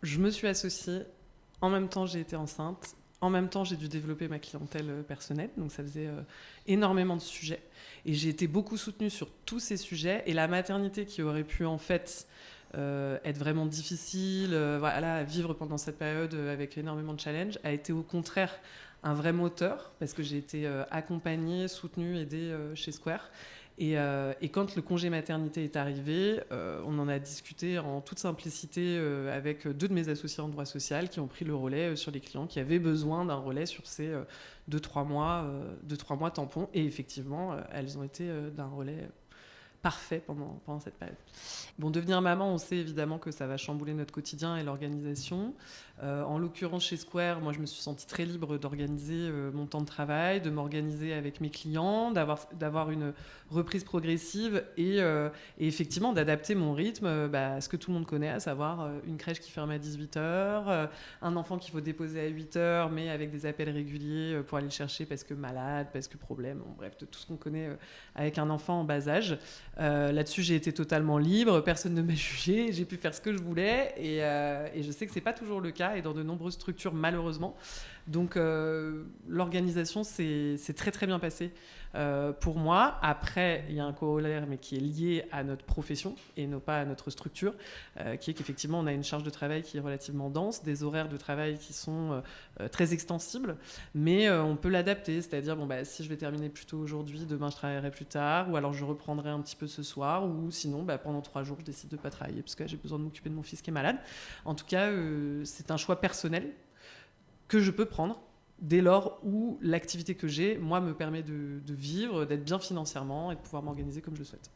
Je me suis associée, en même temps j'ai été enceinte, en même temps j'ai dû développer ma clientèle personnelle, donc ça faisait énormément de sujets. Et j'ai été beaucoup soutenue sur tous ces sujets. Et la maternité qui aurait pu en fait être vraiment difficile, voilà, à vivre pendant cette période avec énormément de challenges, a été au contraire un vrai moteur, parce que j'ai été accompagnée, soutenue, aidée chez Square. Et quand le congé maternité est arrivé, on en a discuté en toute simplicité avec deux de mes associés en droit social qui ont pris le relais sur les clients qui avaient besoin d'un relais sur ces 2-3 mois, 2-3 mois tampons. Et effectivement, elles ont été d'un relais parfait pendant cette période. Bon, devenir maman, on sait évidemment que ça va chambouler notre quotidien et l'organisation. En l'occurrence, chez Square, moi, je me suis sentie très libre d'organiser mon temps de travail, de m'organiser avec mes clients, d'avoir une reprise progressive et effectivement d'adapter mon rythme à ce que tout le monde connaît, à savoir une crèche qui ferme à 18h, un enfant qu'il faut déposer à 8h, mais avec des appels réguliers pour aller le chercher parce que malade, parce que problème, bon, bref, de tout ce qu'on connaît avec un enfant en bas âge. Là-dessus, j'ai été totalement libre, personne ne m'a jugé, j'ai pu faire ce que je voulais et je sais que c'est pas toujours le cas et dans de nombreuses structures malheureusement. Donc l'organisation s'est très très bien passée pour moi. Après, il y a un corollaire mais qui est lié à notre profession et non pas à notre structure, qui est qu'effectivement on a une charge de travail qui est relativement dense, des horaires de travail qui sont très extensibles, mais on peut l'adapter, c'est-à-dire si je vais terminer plus tôt aujourd'hui, demain je travaillerai plus tard, ou alors je reprendrai un petit peu ce soir, ou sinon pendant 3 jours je décide de ne pas travailler parce que j'ai besoin de m'occuper de mon fils qui est malade. En tout cas, c'est un choix personnel que je peux prendre dès lors où l'activité que j'ai, moi, me permet de vivre, d'être bien financièrement et de pouvoir m'organiser comme je le souhaite.